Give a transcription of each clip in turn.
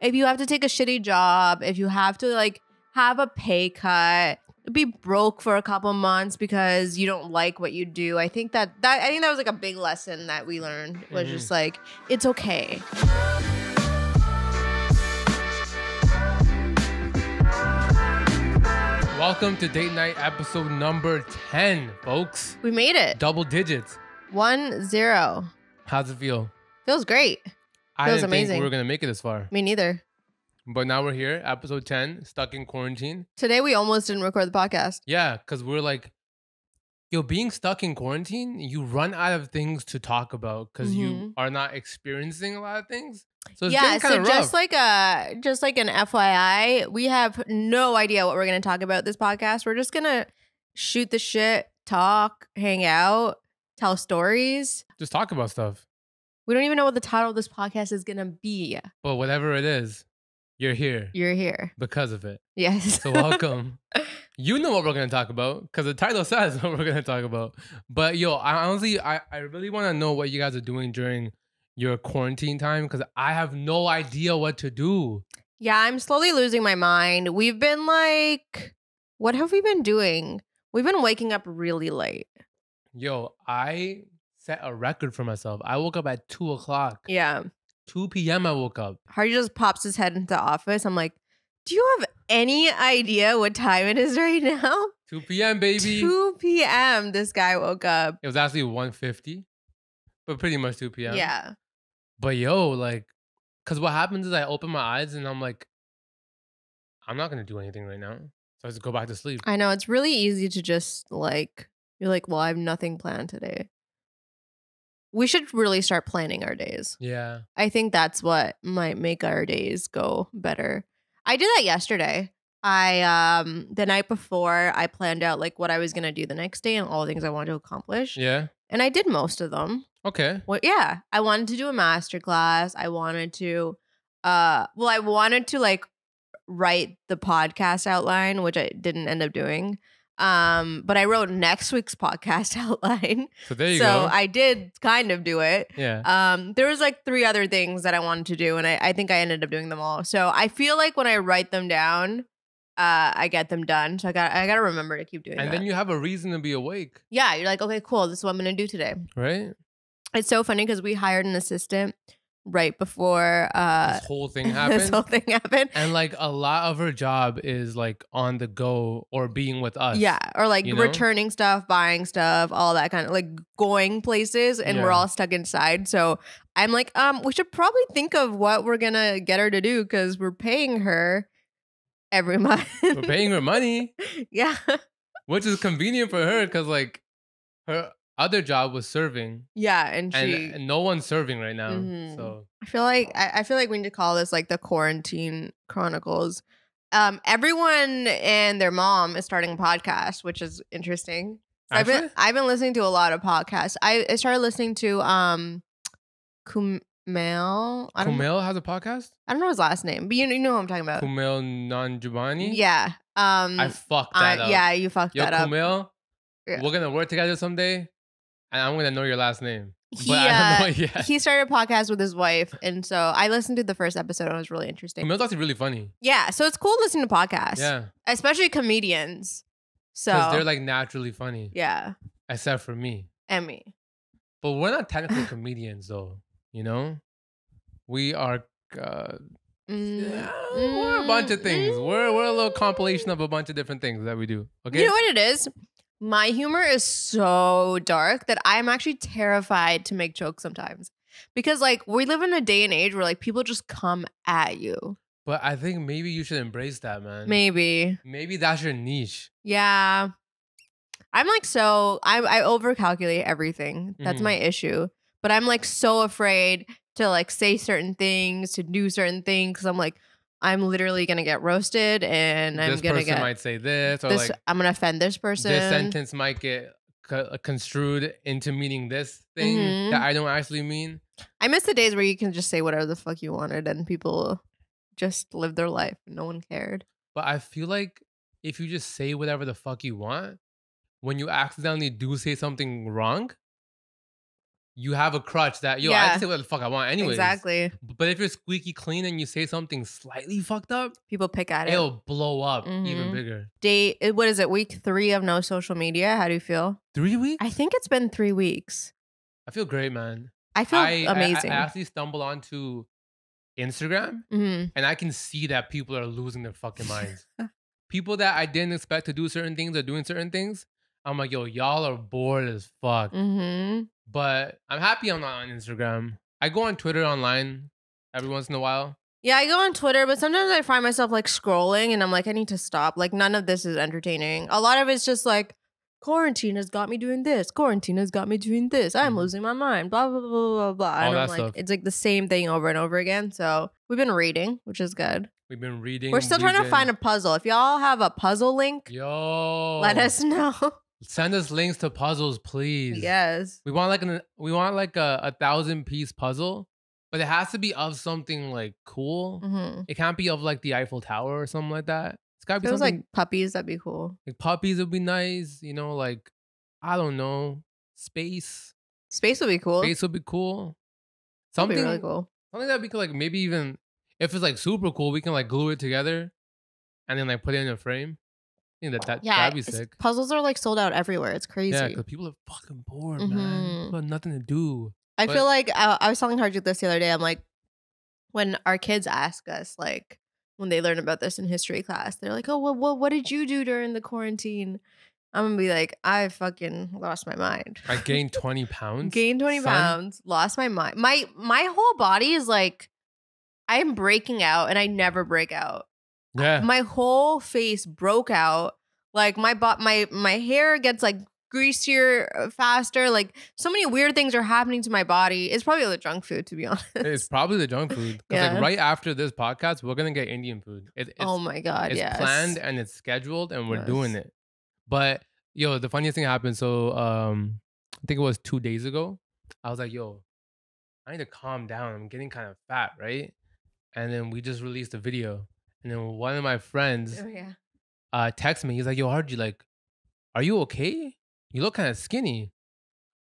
if you have to take a shitty job, if you have to like have a pay cut, be broke for a couple months because you don't like what you do. I think that was like a big lesson that we learned was just like, it's okay. Welcome to Date Night episode number 10, folks. We made it. Double digits. 1-0. How's it feel? Feels great. I Feels didn't amazing. think we were going to make it this far. Me neither. But now we're here, episode 10, stuck in quarantine. Today we almost didn't record the podcast. Yeah, because we're like, being stuck in quarantine, you run out of things to talk about because you are not experiencing a lot of things. So it's getting kind of rough. just like an FYI, we have no idea what we're going to talk about this podcast. We're just going to shoot the shit, talk, hang out, tell stories. Just talk about stuff. We don't even know what the title of this podcast is going to be. But whatever it is, you're here. You're here. Because of it. Yes. So welcome. You know what we're going to talk about because the title says what we're going to talk about. But I honestly really want to know what you guys are doing during your quarantine time because I have no idea what to do. Yeah, I'm slowly losing my mind. We've been like, what have we been doing? We've been waking up really late. I set a record for myself. I woke up at 2 o'clock. Yeah. 2 p.m. I woke up. Hardy just pops his head into the office. I'm like, do you have any idea what time it is right now? 2 p.m., baby. 2 p.m. This guy woke up. It was actually 1:50, but pretty much 2 p.m. Yeah. But because what happens is I open my eyes and I'm like, I'm not going to do anything right now. So I just go back to sleep. I know. It's really easy to just like, you're like, well, I have nothing planned today. We should really start planning our days. Yeah. I think that's what might make our days go better. I did that yesterday. The night before, I planned out like what I was going to do the next day and all the things I wanted to accomplish. Yeah. And I did most of them. Okay. Well, yeah. I wanted to do a masterclass. I wanted to, like write the podcast outline, which I didn't end up doing. But I wrote next week's podcast outline. So there you go. go. So I did kind of do it. Yeah. There was like 3 other things that I wanted to do, and I think I ended up doing them all. So I feel like when I write them down, I get them done. So I got to remember to keep doing that. And then you have a reason to be awake. Yeah, you're like, okay, cool. This is what I'm gonna do today. Right. It's so funny because we hired an assistant right before this whole thing happened. And like a lot of her job is like on the go or being with us. Yeah. Or like returning stuff, buying stuff, all that kind of like going places, and we're all stuck inside. So I'm like, we should probably think of what we're gonna get her to do because we're paying her every month. We're paying her money. Yeah. Which is convenient for her because like her other job was serving. Yeah, and no one's serving right now. So I feel like we need to call this like the Quarantine Chronicles. Everyone and their mom is starting a podcast, which is interesting. I've been listening to a lot of podcasts. I started listening to Kumail. Kumail has a podcast? I don't know his last name, but you know who I'm talking about. Kumail Nanjiani? Yeah. I fucked that up. Yeah, you fucked that up. Kumail, we're gonna work together someday. And I'm going to know your last name. But I don't know it yet. He started a podcast with his wife. And so I listened to the first episode and it was really interesting. Kumail's actually really funny. Yeah. So it's cool listening to podcasts. Yeah. Especially comedians. So because they're like naturally funny. Yeah. Except for me. And me. But we're not technically comedians though. You know? We are... we're a bunch of things. We're a little compilation of a bunch of different things that we do. Okay? You know what it is? My humor is so dark that I'm actually terrified to make jokes sometimes. Because like we live in a day and age where like people just come at you. But I think maybe you should embrace that, man. Maybe that's your niche. Yeah. I'm like I overcalculate everything. That's my issue. But I'm like so afraid to like say certain ththings, to do certain things. Because I'm like, I'm literally going to get roasted and I'm going to get... This person might say this. Or like, I'm going to offend this person. This sentence might get construed into meaning this thing that I don't actually mean. I miss the days where you can just say whatever the fuck you wanted and people just live their life. No one cared. But I feel like if you just say whatever the fuck you want, when you accidentally do say something wrong, you have a crutch that I Yeah. can say what the fuck I want anyways. Exactly. But if you're squeaky clean and you say something slightly fucked up, People pick at it. It'll blow up even bigger. What is it? Week 3 of no social media. How do you feel? 3 weeks? I think it's been 3 weeks. I feel great, man. I feel amazing. I actually stumbled onto Instagram and I can see that people are losing their fucking minds. People that I didn't expect to do certain things are doing certain things. I'm like, yo, y'all are bored as fuck. But I'm happy I'm not on Instagram. I go on Twitter online every once in a while. Yeah, I go on Twitter, but sometimes I find myself like scrolling and I'm like, I need to stop. Like, none of this is entertaining. A lot of it's just like, quarantine has got me doing this. Quarantine has got me doing this. I'm losing my mind. Blah, blah, blah, blah, blah. And I'm like, stuff. It's like the same thing over and over again. So we've been reading, which is good. We've been reading. We're still trying to find a puzzle. If y'all have a puzzle link, let us know. Send us links to puzzles, please. Yes. We want like a 1,000-piece puzzle, but it has to be of something like cool. It can't be of like the Eiffel Tower or something like that. It's gotta be something like puppies. That'd be cool. Like puppies would be nice. You know, like I don't know, space. Space would be cool. Space would be cool. Something really cool. Something that we could like maybe even if it's like super cool, we can like glue it together and then like put it in a frame. I think that'd be sick. Puzzles are like sold out everywhere. It's crazy. Yeah, because people are fucking bored, man. People have nothing to do. I feel like I was telling Harjit this the other day. I'm like, when our kids ask us, like, when they learn about this in history class, they're like, oh, well, what did you do during the quarantine? I'm going to be like, I fucking lost my mind. I gained 20 pounds. Gained 20 pounds. Lost my mind. My whole body is like, I'm breaking out and I never break out. Yeah. My whole face broke out. Like my hair gets like greasier faster. Like so many weird things are happening to my body. It's probably the junk food, to be honest. It's probably the junk food. Because like right after this podcast, we're gonna get Indian food. Oh my God, it's planned and it's scheduled and we're doing it. But yo, the funniest thing happened. So I think it was 2 days ago. I was like, yo, I need to calm down. I'm getting kind of fat, right? And then we just released a video. And then one of my friends texted me. He's like, yo, Harji, like, are you okay? You look kind of skinny.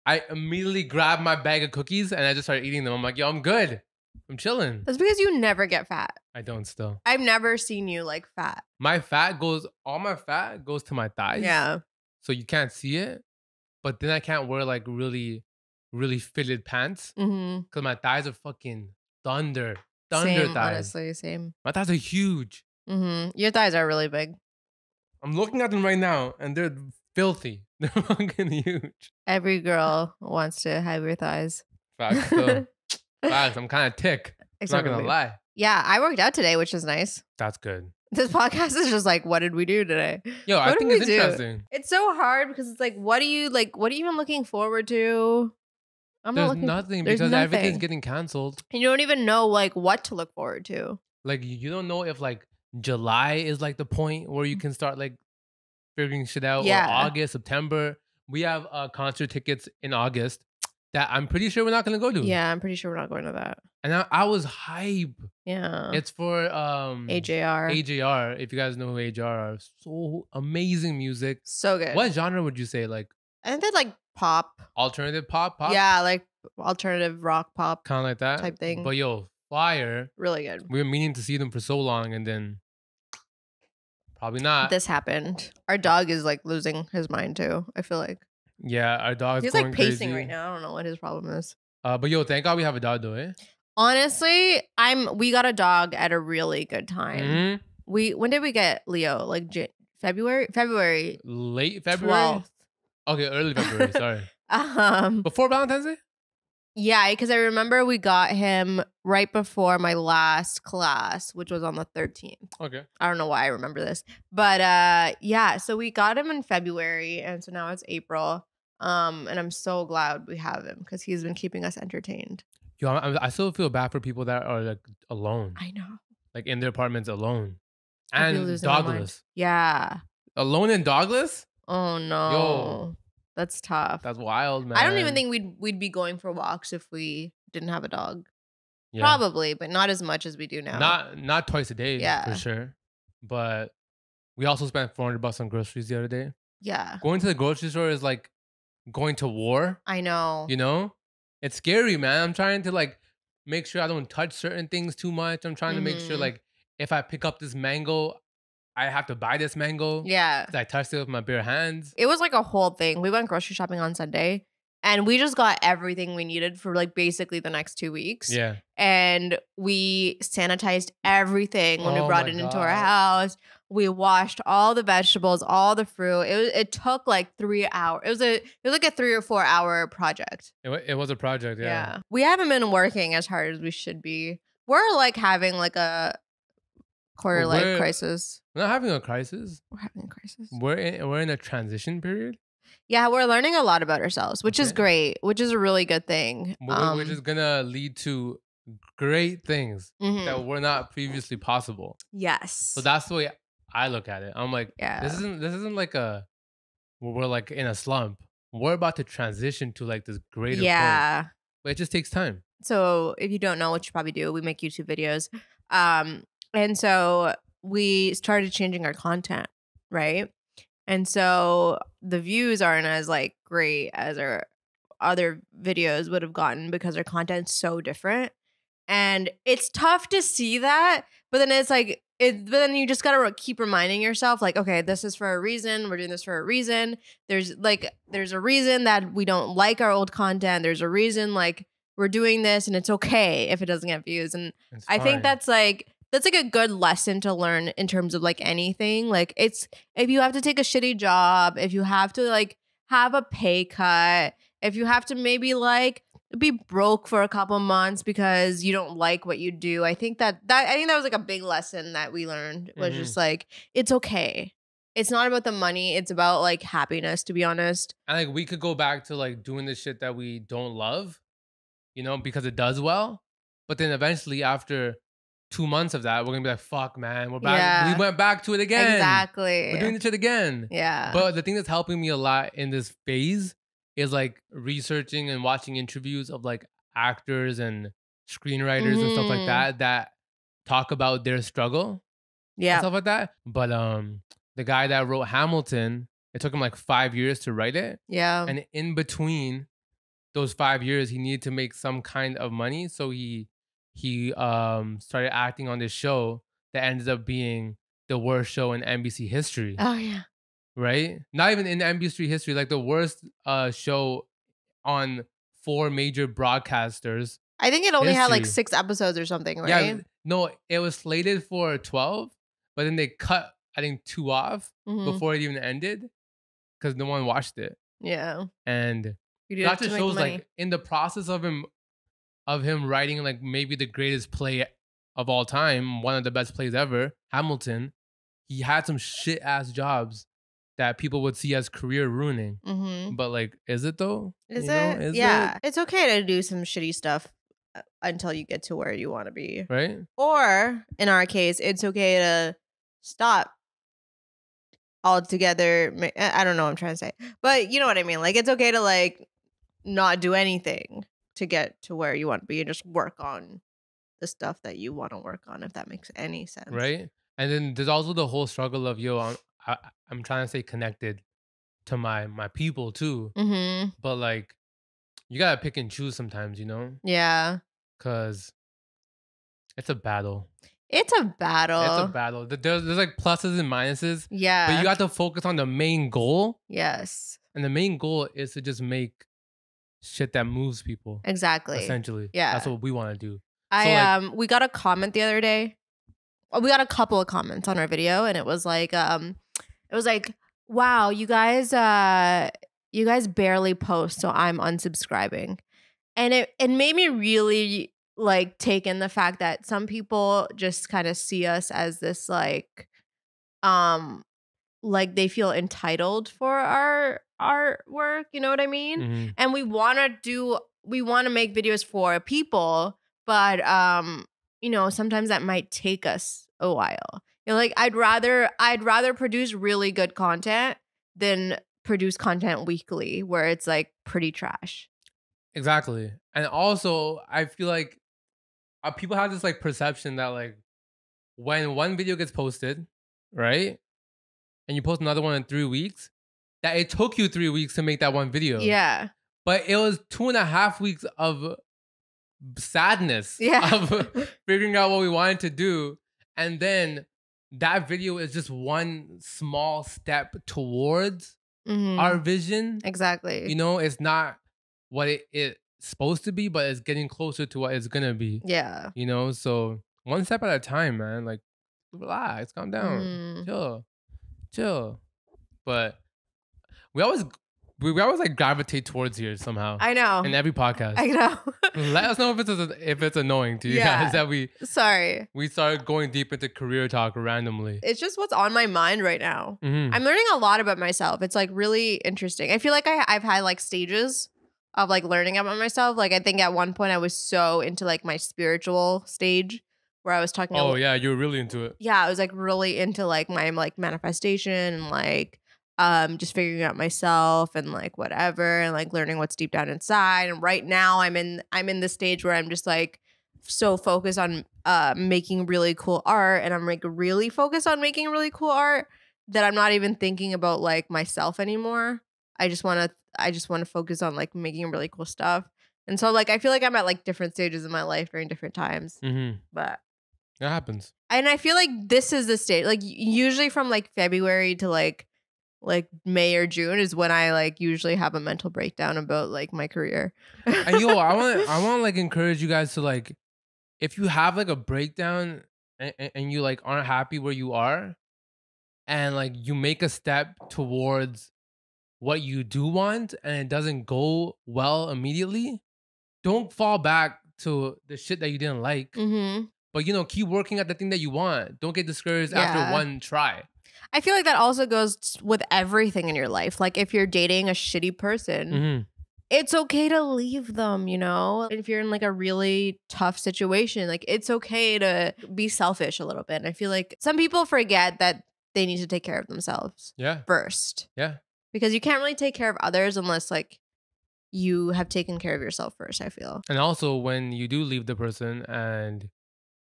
I immediately grabbed my bag of cookies and I just started eating them. I'm like, yo, I'm good. I'm chilling. That's because you never get fat. I don't still. I've never seen you like fat. All my fat goes to my thighs. Yeah. So you can't see it. But then I can't wear like really, really fitted pants. Because my thighs are fucking thunder. Thunder same, thighs. Honestly, same. My thighs are huge. Your thighs are really big. I'm looking at them right now and they're filthy. They're fucking huge. Every girl wants to have your thighs. Facts. So, facts. I'm kind of tick. Exactly. I'm not gonna lie. Yeah, I worked out today, which is nice. That's good. This podcast is just like, what did we do today? Yo, I think it's interesting. It's so hard because it's like, what are you even looking forward to? There's nothing because everything's getting canceled. And you don't even know like what to look forward to. Like you don't know if like July is like the point where you can start like figuring shit out. Or August, September. We have concert tickets in August that I'm pretty sure we're not gonna go to. Yeah, I'm pretty sure we're not going to that. And I was hype. Yeah. It's for AJR. AJR. If you guys know who AJR are, so amazing music. So good. What genre would you say? Like I think they're like pop. Alternative pop? Yeah, like alternative rock pop. Kind of like that type thing. But yo, fire. Really good. We were meaning to see them for so long and then probably not. This happened. Our dog is like losing his mind too, I feel like. Yeah, our dog's He's going like pacing crazy right now. I don't know what his problem is. But yo, thank God we have a dog though, eh? Honestly, we got a dog at a really good time. When did we get Leo? Like February. Late February? 12th. Okay, early February, sorry. Before Valentine's Day? Yeah, because I remember we got him right before my last class, which was on the 13th. Okay. I don't know why I remember this. But yeah, so we got him in February and so now it's April. And I'm so glad we have him because he's been keeping us entertained. Yo, I still feel bad for people that are like alone. I know. Like in their apartments alone. And dogless. Yeah. Alone and dogless? Oh no. Yo. That's tough. That's wild, man. I don't even think we'd be going for walks if we didn't have a dog. Yeah. Probably, but not as much as we do now. Not twice a day, for sure. But we also spent $400 on groceries the other day. Yeah. Going to the grocery store is like going to war. I know. You know? it's scary, man. I'm trying to like make sure I don't touch certain things too much. I'm trying to make sure like if I pick up this mango, I have to buy this mango. Yeah. Because I touched it with my bare hands. It was like a whole thing. We went grocery shopping on Sunday and we just got everything we needed for like basically the next 2 weeks. Yeah. And we sanitized everything when we brought it into our house. We washed all the vegetables, all the fruit. It took like 3 hours. It was like a 3 or 4 hour project. It was a project, yeah. We haven't been working as hard as we should be. We're like having like a quarter life crisis. We're not having a crisis. We're having a crisis. We're in a transition period. Yeah, we're learning a lot about ourselves, which is great, which is a really good thing. Which is gonna lead to great things that were not previously possible. Yes. So that's the way I look at it. I'm like, this isn't like we're like in a slump. We're about to transition to like this greater point. But it just takes time. So if you don't know, what you probably do, we make YouTube videos. And so we started changing our content, right? And so the views aren't as like great as our other videos would have gotten because our content's so different. And it's tough to see that, but then it's like, but then you just gotta keep reminding yourself, like, okay, this is for a reason. We're doing this for a reason. There's a reason that we don't like our old content. There's a reason like we're doing this, and it's okay if it doesn't get views. And I think that's like a good lesson to learn in terms of like anything. Like it's if you have to take a shitty job, if you have to like have a pay cut, if you have to maybe like be broke for a couple months because you don't like what you do. I think that was like a big lesson that we learned was just like, it's okay. It's not about the money. It's about like happiness, to be honest. And like we could go back to like doing the shit that we don't love, you know, because it does well. But then eventually after 2 months of that, we're gonna be like, fuck, man, we're back. Yeah. We went back to it again. Exactly. We're doing the shit again. Yeah. But the thing that's helping me a lot in this phase is like researching and watching interviews of like actors and screenwriters and stuff like that talk about their struggle. Yeah. And stuff like that. But the guy that wrote Hamilton, it took him like 5 years to write it. Yeah. And in between those 5 years, he needed to make some kind of money. So he started acting on this show that ended up being the worst show in NBC history. Oh yeah. Right? Not even in NBC history, like the worst show on 4 major broadcasters. I think it only had like 6 episodes or something, right? Yeah, no, it was slated for 12, but then they cut, I think, 2 off before it even ended because no one watched it. Yeah. And that just shows like in the process of him writing like maybe the greatest play of all time, one of the best plays ever, Hamilton, he had some shit ass jobs that people would see as career ruining. But like, is it though? Is it? Yeah. It's okay to do some shitty stuff until you get to where you want to be. Right? Or in our case, it's okay to stop altogether. I don't know what I'm trying to say. But you know what I mean? Like, it's okay to like not do anything to get to where you want to be and just work on the stuff that you want to work on, if that makes any sense. Right? And then there's also the whole struggle of, I'm trying to stay connected to my people too. But like, you gotta pick and choose sometimes, you know? Yeah. Because it's a battle. It's a battle. It's a battle. There's like pluses and minuses. Yeah. But you got to focus on the main goal. Yes. And the main goal is to just make shit that moves people. Exactly. Essentially. Yeah. That's what we want to do. We got a comment the other day. We got a couple of comments on our video, and it was like, wow, you guys barely post, so I'm unsubscribing. And it made me really like take in the fact that some people just kind of see us as this like they feel entitled for our artwork, you know what I mean? And we want to make videos for people, but sometimes that might take us a while. You know, like I'd rather produce really good content than produce content weekly where it's like pretty trash. Exactly. And also, I feel like people have this like perception that like when one video gets posted, right? And you post another one in 3 weeks, that it took you 3 weeks to make that one video. Yeah. But it was 2.5 weeks of sadness Yeah. of figuring out what we wanted to do. And then that video is just one small step towards our vision. Exactly. You know, it's not what it's supposed to be, but it's getting closer to what it's gonna be. Yeah. You know, so one step at a time, man. Like, relax, calm down, chill. But we always like gravitate towards here somehow. I know. In every podcast. I know. Let us know if it's annoying to you guys that we started going deep into career talk randomly. It's just what's on my mind right now. I'm learning a lot about myself. It's like really interesting. I feel like I've had like stages of like learning about myself. Like I think at one point I was so into like my spiritual stage where I was talking. Oh yeah, you were really into it. Yeah, I was like really into like my like manifestation and like just figuring out myself and like whatever and like learning what's deep down inside. And right now I'm in the stage where I'm just like so focused on making really cool art, and I'm like really focused on making really cool art that I'm not even thinking about like myself anymore. I just want to focus on like making really cool stuff. And so like I feel like I'm at like different stages in my life during different times. But that happens. And I feel like this is the stage, like usually from like February to like May or June is when I like usually have a mental breakdown about like my career. And yo, I want to like encourage you guys to like, if you have like a breakdown and you like aren't happy where you are, and like you make a step towards what you do want and it doesn't go well immediately, don't fall back to the shit that you didn't like. But you know, keep working at the thing that you want. Don't get discouraged after one try. I feel like that also goes with everything in your life. Like if you're dating a shitty person, it's okay to leave them, you know? If you're in like a really tough situation, like it's okay to be selfish a little bit. And I feel like some people forget that they need to take care of themselves first. Yeah. Because you can't really take care of others unless like you have taken care of yourself first, I feel. And also when you do leave the person and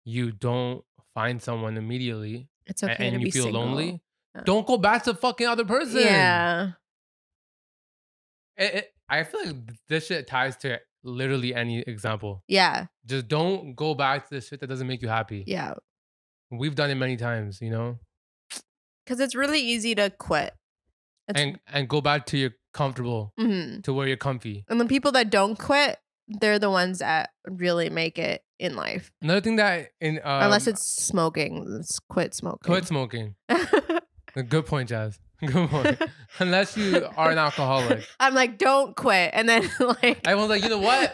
you don't find someone immediately, it's okay and to you be feel single. Lonely, don't go back to the fucking other person. Yeah. I feel like this shit ties to literally any example. Yeah. Just don't go back to the shit that doesn't make you happy. Yeah. We've done it many times, you know? Because it's really easy to quit. And go back to your comfortable, to where you're comfy. And the people that don't quit, they're the ones that really make it in life. Another thing that unless it's smoking, it's quit smoking. Quit smoking. Good point, Jazz. Good point. Unless you are an alcoholic. I'm like, don't quit. And then like I was like, you know what?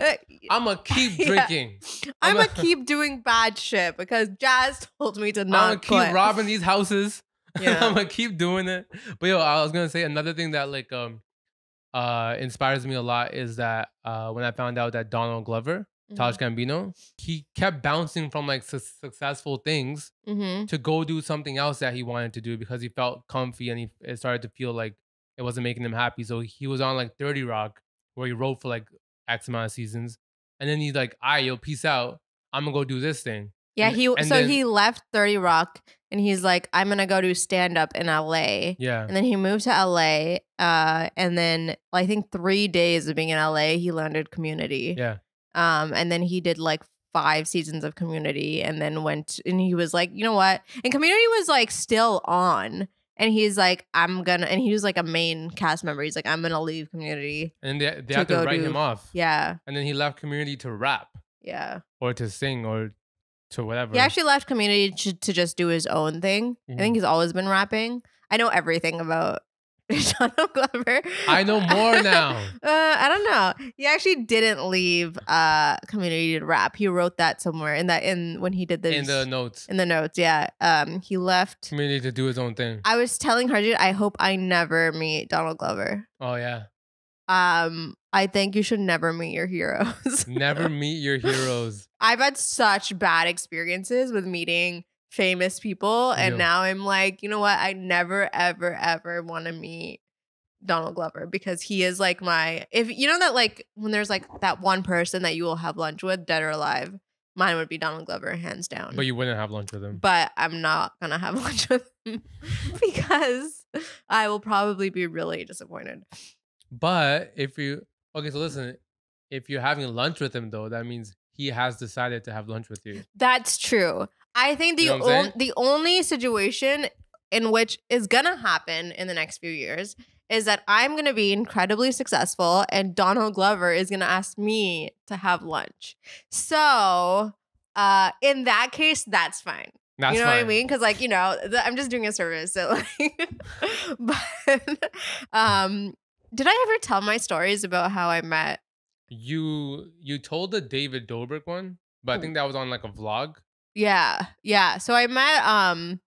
I'm going to keep drinking. I'm going to keep doing bad shit because Jazz told me to not I'm going to keep robbing these houses. Yeah. I'm going to keep doing it. But yo, I was going to say another thing that like inspires me a lot is that when I found out that Donald Glover, Childish Gambino, he kept bouncing from like successful things to go do something else that he wanted to do because he felt comfy and it started to feel like it wasn't making him happy. So he was on like 30 Rock where he wrote for like X amount of seasons. And then he's like, all right, yo, peace out. I'm going to go do this thing. Yeah, he left 30 Rock and he's like, I'm going to go do stand-up in LA. Yeah. And then he moved to LA. And then I think 3 days of being in LA, he landed Community. Yeah. And then he did like 5 seasons of Community and then went and he was like, you know what? And Community was like still on. And he's like, and he was like a main cast member. He's like, I'm going to leave Community. And they had to write him off. Yeah. And then he left Community to rap. Yeah. Or to sing or to whatever. He actually left Community to just do his own thing. I think he's always been rapping. I know everything about Donald Glover. I know more now. I don't know. He actually didn't leave Community to rap. He wrote that somewhere when he did this in the notes. In the notes, yeah. He left Community to do his own thing. I was telling Harjit, I hope I never meet Donald Glover. Oh yeah. I think you should never meet your heroes. Never meet your heroes. I've had such bad experiences with meeting famous people, and now I'm like, you know what? I never, ever, ever want to meet Donald Glover because he is like if you know that like when there's like that one person that you will have lunch with, dead or alive, mine would be Donald Glover, hands down. But you wouldn't have lunch with him. But I'm not gonna have lunch with him because I will probably be really disappointed. But if you Okay, so listen, if you're having lunch with him though, that means he has decided to have lunch with you. That's true. I think You know what I'm saying? the only situation in which is gonna happen in the next few years is that I'm gonna be incredibly successful and Donald Glover is gonna ask me to have lunch. So in that case, that's fine. That's you know fine. what I mean? Because like, you know, I'm just doing a service. So like but did I ever tell my stories about how I met? You told the David Dobrik one, but I think that was on like a vlog. Yeah. Yeah. So I met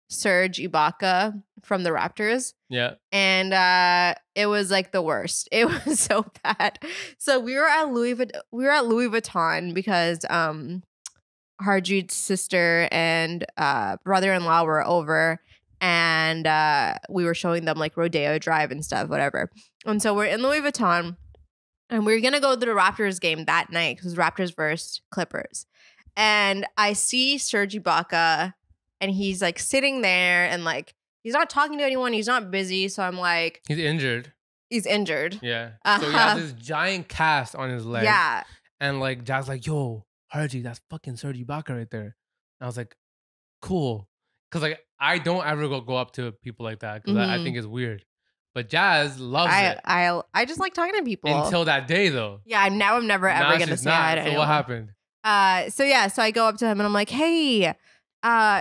Serge Ibaka from the Raptors. Yeah. And it was like the worst. It was so bad. So we were at Louis Vuitton because Harjeet's sister and brother-in-law were over, and we were showing them like Rodeo Drive and stuff, whatever. And so we're in Louis Vuitton, and we were gonna go to the Raptors game that night because Raptors versus Clippers. And I see Serge Ibaka, and he's like sitting there, and like he's not talking to anyone. He's not busy. So I'm like, he's injured. He's injured. Yeah. So he has this giant cast on his leg. Yeah. And like Jazz like, yo, Harji, that's fucking Serge Ibaka right there. And I was like, cool. Cause like I don't ever go up to people like that because I think it's weird. But Jazz loves it. I just like talking to people. Until that day though. Yeah, now I'm never ever gonna say hi to anyone. So what happened? So I go up to him and I'm like, hey,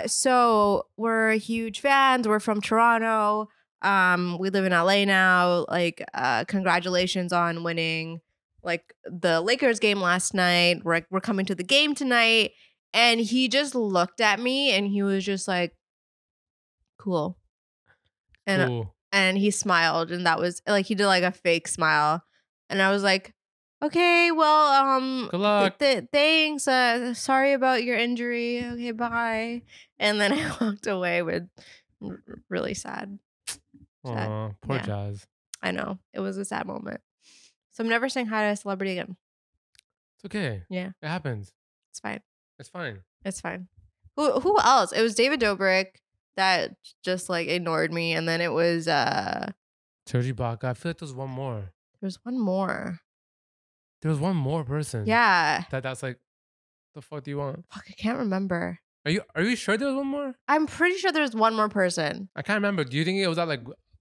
so we're huge fans. We're from Toronto. We live in LA now. Like, congratulations on winning like the Lakers game last night. We're coming to the game tonight. And he just looked at me and he was just like, cool. And he smiled, and that was like he did like a fake smile. And I was like, okay, well, good luck. Thanks. Sorry about your injury. Okay, bye. And then I walked away with really sad. Poor Jazz. I know. It was a sad moment. So I'm never saying hi to a celebrity again. It's okay. Yeah. It happens. It's fine. It's fine. It's fine. Who else? It was David Dobrik that just like ignored me, and then it was Serge Ibaka. I feel like there's one more. There was one more. There was one more person. Yeah. That's like, the fuck do you want? Fuck, I can't remember. Are you sure there was one more? I'm pretty sure there's one more person. I can't remember. Do you think it was at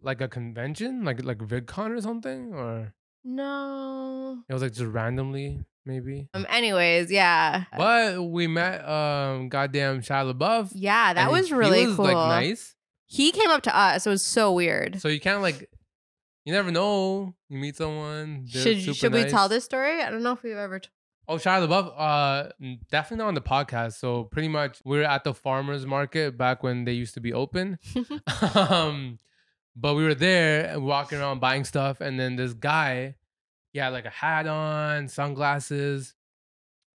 like a convention, like VidCon or something, or no? It was like just randomly, maybe. Anyways, yeah. But we met goddamn Shia LaBeouf. Yeah, that was really cool. Like nice. He came up to us. It was so weird. So you can't like, you never know. You meet someone. Should we tell this story? I don't know if we've ever. Oh, Shia LaBeouf, definitely on the podcast. So pretty much we're at the farmer's market back when they used to be open. But we were there walking around buying stuff. And then this guy, he had like a hat on, sunglasses,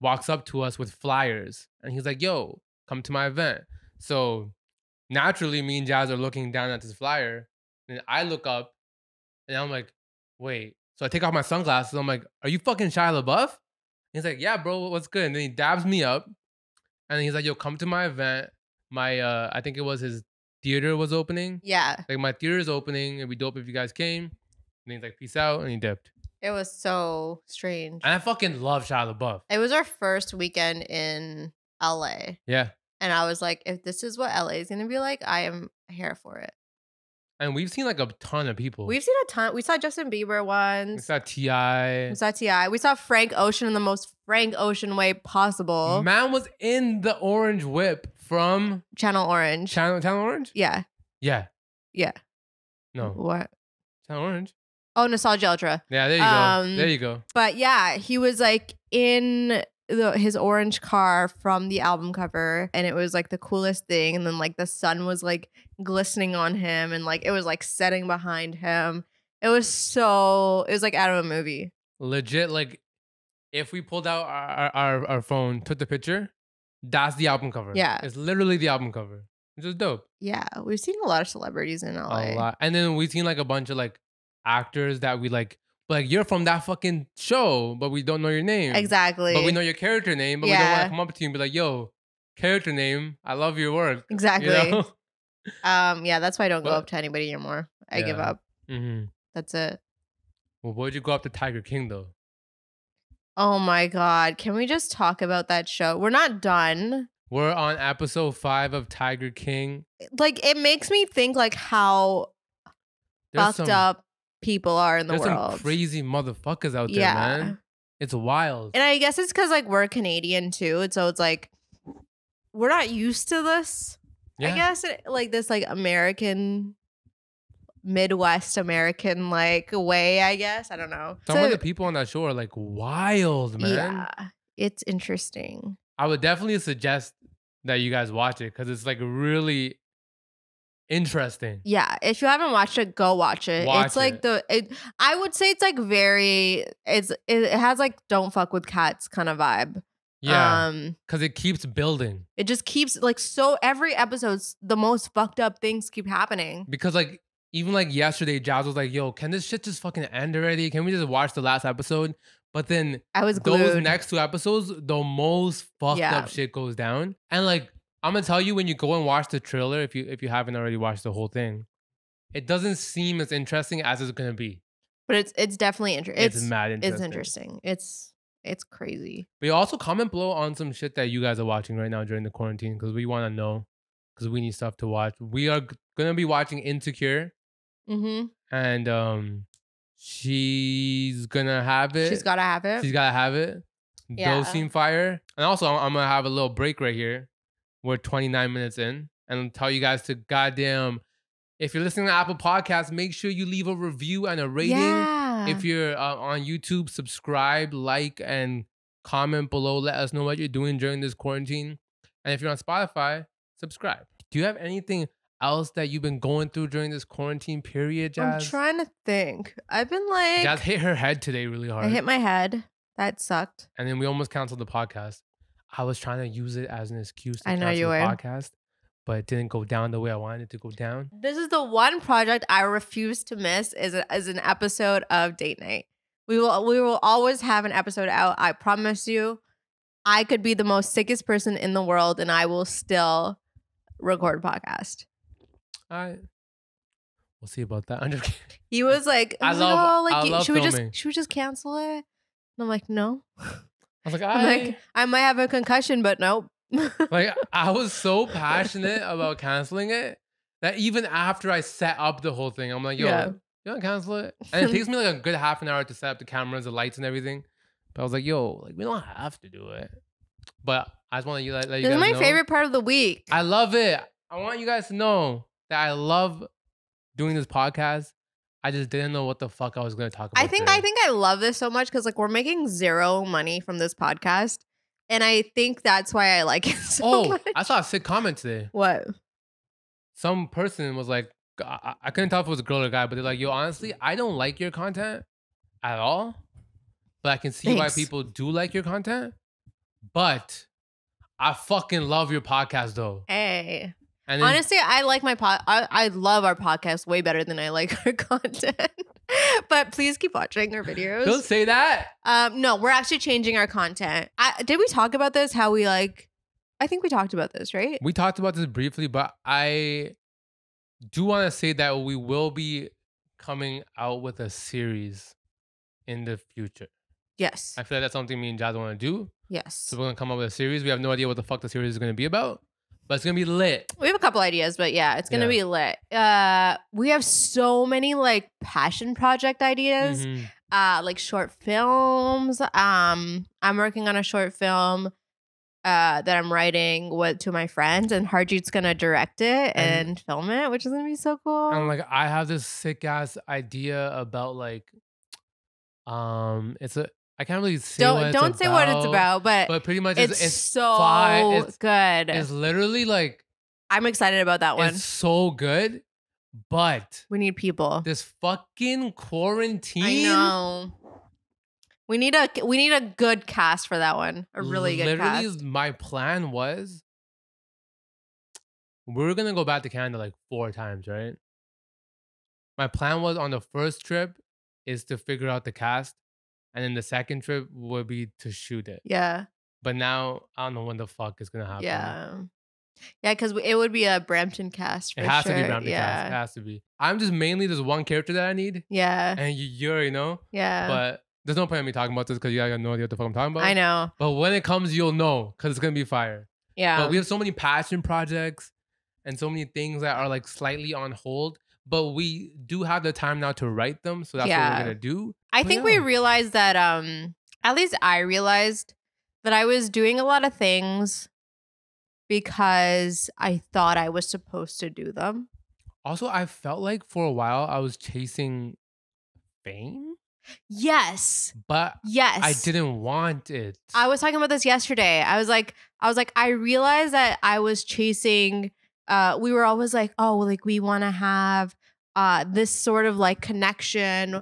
walks up to us with flyers. And he's like, yo, come to my event. So naturally, me and Jazz are looking down at this flyer. And I look up and I'm like, wait. So I take off my sunglasses. I'm like, are you fucking Shia LaBeouf? He's like, yeah, bro, what's good? And then he dabs me up. And then he's like, yo, come to my event. My, I think it was his theater was opening. Yeah. Like, my theater is opening. It'd be dope if you guys came. And he's like, peace out. And he dipped. It was so strange. And I fucking love Shia LaBeouf. It was our first weekend in LA. Yeah. And I was like, if this is what LA is going to be like, I am here for it. And we've seen like a ton of people. We've seen a ton. We saw Justin Bieber once. We saw T.I. We saw Frank Ocean in the most Frank Ocean way possible. Man was in the orange whip from Channel Orange. Channel Orange? Yeah. Yeah. Yeah. No. What? Channel Orange. Oh, Nostalgia Ultra. Yeah, there you go. There you go. But yeah, he was like in his orange car from the album cover, and it was like the coolest thing. And then like the sun was like glistening on him, and like it was like setting behind him. It was like out of a movie. Legit, like if we pulled out our phone, took the picture, that's the album cover. Yeah. It's literally the album cover. It's just dope. Yeah. We've seen a lot of celebrities in LA. A lot. And then we've seen like a bunch of like actors that we like you're from that fucking show, but we don't know your name. Exactly. But we know your character name, but we don't want to come up to you and be like, yo, character name, I love your work. Exactly. You know? Yeah, that's why I don't go up to anybody anymore. I give up. Mm-hmm. That's it. Well, why'd you go up to Tiger King though? Oh my God. Can we just talk about that show? We're not done. We're on episode 5 of Tiger King. Like, it makes me think like how fucked up people are in the world. There's some crazy motherfuckers out there, man. It's wild. And I guess it's because like we're Canadian too. And so it's like, we're not used to this. Yeah. I guess like this like American, Midwest American like way, I guess. I don't know. Some of the people on that show are like wild, man. Yeah, it's interesting. I would definitely suggest that you guys watch it because it's like really interesting. Yeah, if you haven't watched it, go watch it. It's like I would say it's like it has like don't fuck with cats kind of vibe. Yeah, because it keeps building. It just keeps like so every episode's the most fucked up things keep happening. Because like even like yesterday, Jazz was like, "Yo, can this shit just fucking end already? Can we just watch the last episode?" But then I was glued. Those next 2 episodes, the most fucked up shit goes down. And like I'm gonna tell you, when you go and watch the trailer, if you haven't already watched the whole thing, it doesn't seem as interesting as it's gonna be. But it's definitely interesting. It's mad interesting. It's interesting. It's crazy. But you also comment below on some shit that you guys are watching right now during the quarantine because we want to know, because we need stuff to watch. We are gonna be watching Insecure. Mm-hmm. And she's gonna have it. She's gotta have it. She's gotta have it. Yeah. Those seem fire. And also, I'm gonna have a little break right here. We're 29 minutes in, and I'll tell you guys to goddamn. If you're listening to Apple Podcasts, make sure you leave a review and a rating. Yeah. If you're on YouTube, subscribe, like, and comment below. Let us know what you're doing during this quarantine. And if you're on Spotify, subscribe. Do you have anything else that you've been going through during this quarantine period, Jazz? I'm trying to think. I've been like... Jazz hit her head today really hard. I hit my head. That sucked. And then we almost canceled the podcast. I was trying to use it as an excuse to cancel the podcast, but it didn't go down the way I wanted it to go down. This is the one project I refuse to miss is an episode of Date Night. We will always have an episode out. I promise you. I could be the most sickest person in the world and I will still record a podcast. All right. We'll see about that. I'm just kidding. He was like, I love should we just cancel it? And I'm like, no. I was like, I might have a concussion, but nope. Like, I was so passionate about canceling it that even after I set up the whole thing, I'm like, yo, you want to cancel it? And it takes me like a good half an hour to set up the cameras, the lights, and everything. But I was like, yo, like we don't have to do it. But I just want to let you guys know. This is my favorite part of the week. I love it. I want you guys to know that I love doing this podcast. I just didn't know what the fuck I was going to talk about. I think I love this so much because like we're making zero money from this podcast. And I think that's why I like it so much. I saw a sick comment today. What? Some person was like, I couldn't tell if it was a girl or a guy, but they're like, yo, honestly, I don't like your content at all. But I can see why people do like your content. But I fucking love your podcast though. Hey. And then, honestly, I like my I love our podcast way better than I like our content. But please keep watching our videos. Don't say that. No, we're actually changing our content. Did we talk about this? How we like? I think we talked about this, right? We talked about this briefly, but I do want to say that we will be coming out with a series in the future. Yes. I feel like that's something me and Jazz want to do. Yes. So we're going to come up with a series. We have no idea what the fuck the series is going to be about. But it's going to be lit. We have a couple ideas, but yeah, it's going to be lit. We have so many like passion project ideas, like short films. I'm working on a short film that I'm writing with to my friends, and Harjeet's going to direct it and film it, which is going to be so cool. And like I have this sick ass idea about like it's a I can't really say don't say what it's about, but pretty much it's so good. It's literally like I'm excited about that one. It's so good, but we need people. This fucking quarantine. I know. We need a good cast for that one. A really good cast. Literally, my plan was we're gonna go back to Canada like 4 times, right? My plan was on the first trip is to figure out the cast. And then the second trip would be to shoot it. Yeah. But now, I don't know when the fuck is going to happen. Yeah. Yeah, because it would be a Brampton cast. It has to be Brampton cast. It has to be. I'm just mainly there's one character that I need. Yeah. And you already know. Yeah. But there's no point in me talking about this because you guys got no idea what the fuck I'm talking about. I know. But when it comes, you'll know because it's gonna be fire. Yeah. But we have so many passion projects and so many things that are like slightly on hold. But we do have the time now to write them, so that's what we're gonna do. I think we realized that at least I realized that I was doing a lot of things because I thought I was supposed to do them. Also, I felt like for a while I was chasing fame. Yes. But yes, I didn't want it. I was talking about this yesterday. I was like, I realized that I was chasing. We were always like, oh, like we want to have this sort of like connection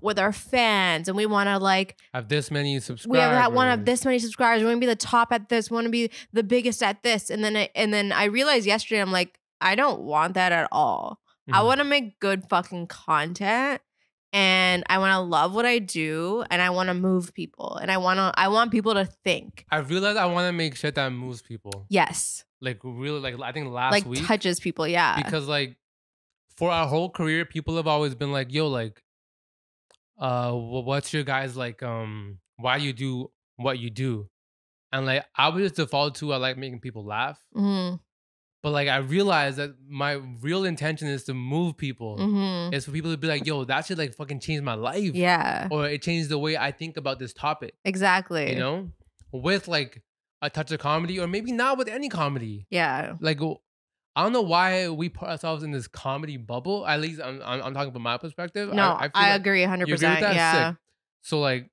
with our fans, and we want to like have this many subscribers. We want to have this many subscribers. We want to be the top at this. We want to be the biggest at this. And then I realized yesterday, I'm like, I don't want that at all. Mm-hmm. I want to make good fucking content, and I want to love what I do, and I want to move people, and I want people to think. I realized I want to make shit that moves people. Yes. Like really, like I think last week touches people. Yeah. Because like for our whole career, people have always been like, yo, like, what's your guys like? Why you do what you do? And like I would just default to I like making people laugh. Mm-hmm. But like I realized that my real intention is to move people. Mm-hmm. It's for people to be like, yo, that should like fucking change my life. Yeah. Or it changed the way I think about this topic. Exactly. You know? With like a touch of comedy, or maybe not with any comedy. Yeah. Like I don't know why we put ourselves in this comedy bubble. At least I'm talking from my perspective. No, I agree 100%. You agree with that? Yeah. Sick. So like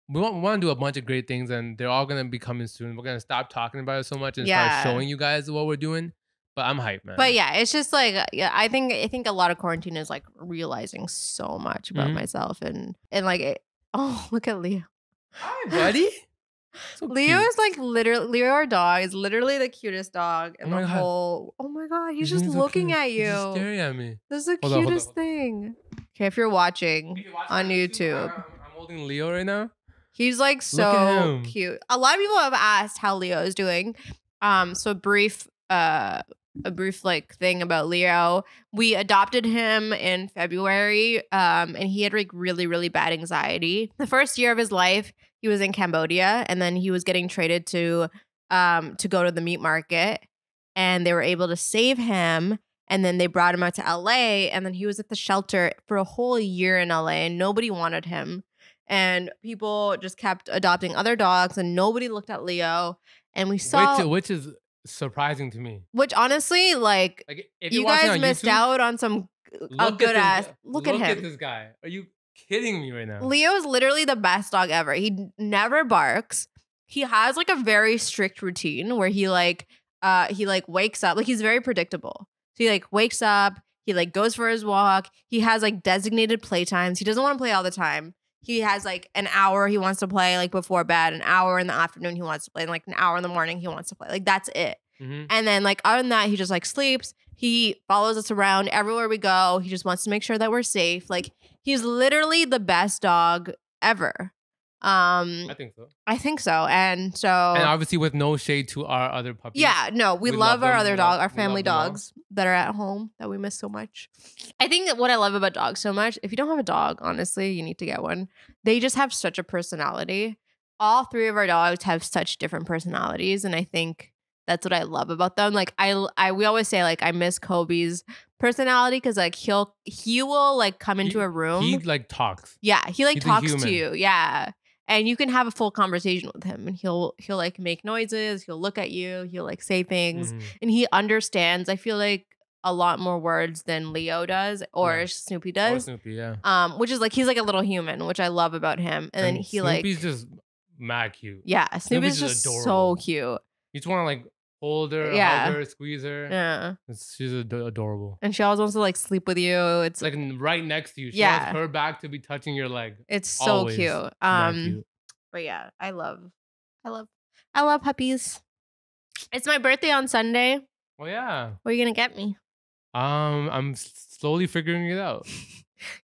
we want to do a bunch of great things, and they're all gonna be coming soon. We're gonna stop talking about it so much and start showing you guys what we're doing. But I'm hyped, man. But yeah, it's just like I think a lot of quarantine is like realizing so much about myself and like oh, look at Leo. Hi, buddy. So Leo is like literally Leo, our dog, is literally the cutest dog in the whole. Oh my god, he's just looking at you. He's just staring at me. This is the cutest thing. Okay, if you're watching on YouTube, I'm holding Leo right now. He's like so cute. A lot of people have asked how Leo is doing. So a brief like thing about Leo. We adopted him in February, and he had like really, really bad anxiety. The first year of his life, he was in Cambodia, and then he was getting traded to go to the meat market, and they were able to save him. And then they brought him out to LA, and then he was at the shelter for a whole year in LA, and nobody wanted him. And people just kept adopting other dogs, and nobody looked at Leo. And we saw, which is surprising to me. Which honestly, like if you guys missed out on some good ass. Look at him. Look at this guy. Are you kidding me right now? Leo is literally the best dog ever. He never barks. He has like a very strict routine where he wakes up. Like he's very predictable. So he like wakes up. He like goes for his walk. He has like designated playtimes. He doesn't want to play all the time. He has like an hour he wants to play like before bed, an hour in the afternoon he wants to play, and like an hour in the morning he wants to play. Like that's it. Mm-hmm. And then like other than that, he just like sleeps. He follows us around everywhere we go. He just wants to make sure that we're safe. Like he's literally the best dog ever. I think so. And obviously with no shade to our other puppies. Yeah, no, we love our other dog, our family dogs that are at home that we miss so much. I think that what I love about dogs so much, if you don't have a dog, honestly, you need to get one. They just have such a personality. All three of our dogs have such different personalities, and I think that's what I love about them. Like we always say like I miss Kobe's personality because like he will like come into a room. He like talks. Yeah, he like talks to you. Yeah. And you can have a full conversation with him, and he'll like make noises. He'll look at you. He'll like say things, and he understands. I feel like a lot more words than Leo does, or Snoopy does. Or Snoopy, yeah. Which is like he's like a little human, which I love about him. And then he Snoopy's just mad cute. Yeah, Snoopy's just so cute. You just want to like hold her, hug her, squeeze her. Yeah, she's adorable. And she always wants to like sleep with you. It's like right next to you. She wants her back to be touching your leg. It's so cute. Cute. But yeah, I love puppies. It's my birthday on Sunday. Oh yeah. What are you gonna get me? I'm slowly figuring it out.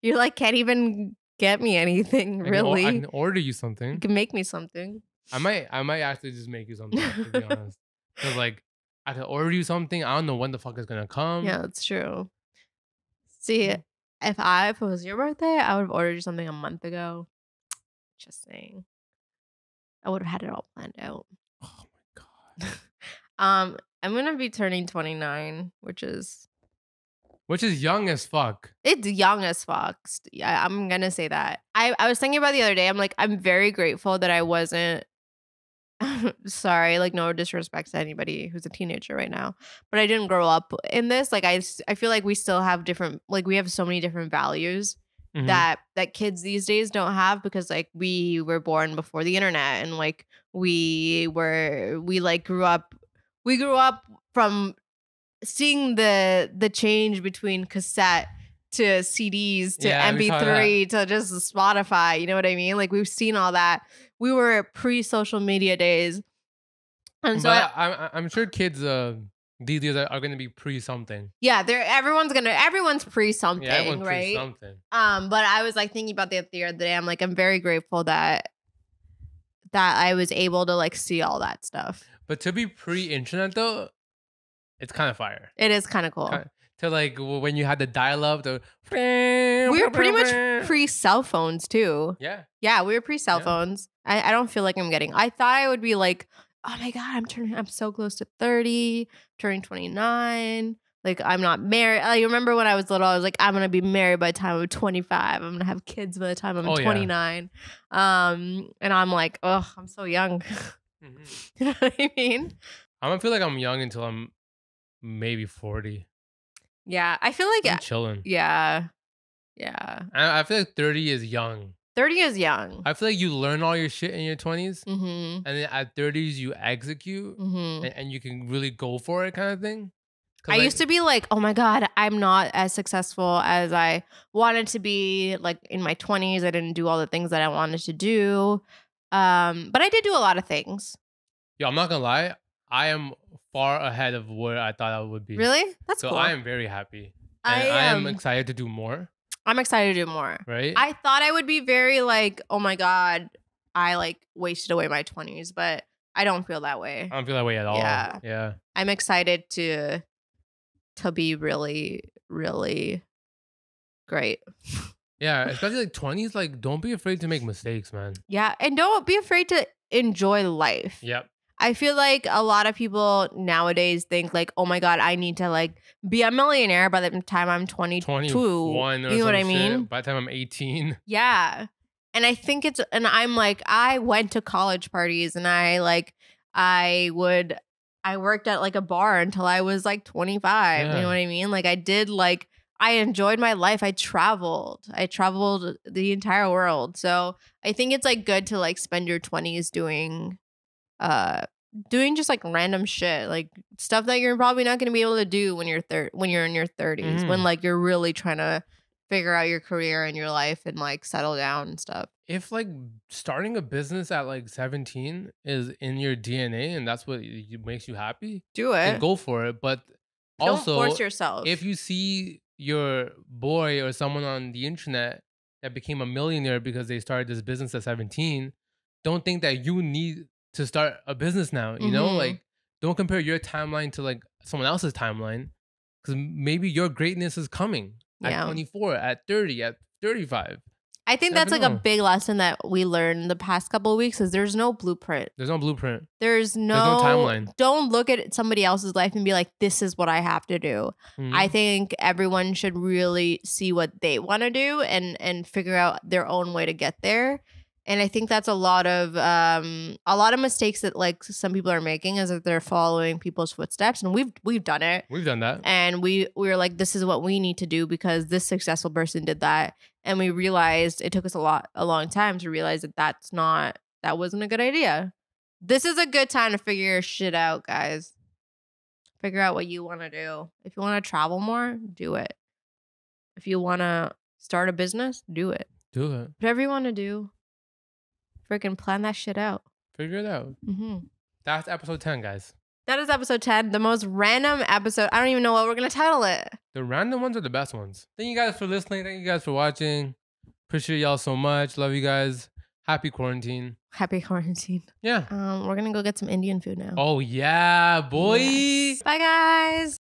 You like can't even get me anything, really. I can order you something. You can make me something. I might actually just make you something, to be honest. Because like I could order you something. I don't know when the fuck it's gonna come. Yeah, that's true. See, if it was your birthday, I would have ordered you something a month ago. Just saying. I would have had it all planned out. Oh my god. I'm gonna be turning 29, which is young as fuck. it's young as fuck. Yeah, I'm gonna say that. I was thinking about the other day. I'm like, I'm very grateful that I wasn't. Sorry, like no disrespect to anybody who's a teenager right now, but I didn't grow up in this. Like I feel like we still have different, like we have so many different values that kids these days don't have, because like we were born before the internet, and like we grew up from seeing the change between cassette to CDs to MP3 to just Spotify. You know what I mean? Like we've seen all that. We were pre-social media days, and so I'm sure kids these days are going to be pre something. Yeah, everyone's pre something, everyone's right? Pre-something. But I was like thinking about the other day. I'm like, I'm very grateful that I was able to like see all that stuff. But to be pre-internet though, it's kind of fire. It is kind of cool. To like when you had the dial-up, we were pretty much pre-cell phones too. Yeah, we were pre-cell phones. I don't feel like I thought I would be like, oh my god, I'm so close to 30, turning 29. Like I'm not married. I remember when I was little, I was like, I'm gonna be married by the time I'm 25. I'm gonna have kids by the time I'm 29. And I'm like, oh, I'm so young. You know what I mean? I don't feel like I'm young until I'm maybe 40. Yeah, I feel like I'm chilling. Yeah. I feel like 30 is young. 30 is young. I feel like you learn all your shit in your 20s, and then at 30s you execute, and you can really go for it, kind of thing. I used to be like, oh my god, I'm not as successful as I wanted to be. Like in my 20s, I didn't do all the things that I wanted to do, but I did do a lot of things. Yo, I'm not gonna lie, I am far ahead of where I thought I would be. Really? That's so cool. I am very happy. And I am excited to do more. I'm excited to do more. Right? I thought I would be very like, oh my god, I like wasted away my 20s, but I don't feel that way. I don't feel that way at all. Yeah. I'm excited to be really, really great. Yeah, especially like 20s, like don't be afraid to make mistakes, man. Yeah, and don't be afraid to enjoy life. Yep. I feel like a lot of people nowadays think like, oh my god, I need to like be a millionaire by the time I'm 22. 21 or you know what I mean? Shit. By the time I'm 18. Yeah. And I think and I'm like, I went to college parties and I worked at like a bar until I was like 25. You know what I mean? Like I enjoyed my life. I traveled the entire world. So I think it's like good to like spend your 20s doing just like random shit, like stuff that you're probably not going to be able to do when you're in your 30s, when like you're really trying to figure out your career and your life and like settle down and stuff. If like starting a business at like 17 is in your DNA and that's what makes you happy, do it. Then go for it. But also don't force yourself. If you see your boy or someone on the internet that became a millionaire because they started this business at 17, don't think that you need to start a business now, you know? Like don't compare your timeline to like someone else's timeline, because maybe your greatness is coming at 24, at 30, at 35. I think that's like a big lesson that we learned in the past couple of weeks is there's no blueprint. There's no blueprint. There's no timeline. Don't look at somebody else's life and be like, this is what I have to do. I think everyone should really see what they want to do and figure out their own way to get there. And I think that's a lot of mistakes that like some people are making is that they're following people's footsteps, and we've done it. We've done that, and we were like, this is what we need to do because this successful person did that, and we realized it took us a long time to realize that wasn't a good idea. This is a good time to figure your shit out, guys. Figure out what you want to do. If you want to travel more, do it. If you want to start a business, do it. Do it. Whatever you want to do. Freaking plan that shit out. Figure it out. That's episode 10, guys. That is episode 10. The most random episode. I don't even know what we're going to title it. The random ones are the best ones. Thank you guys for listening. Thank you guys for watching. Appreciate y'all so much. Love you guys. Happy quarantine. Happy quarantine. Yeah. We're gonna go get some Indian food now. Oh yeah, boy. Yes. Bye guys.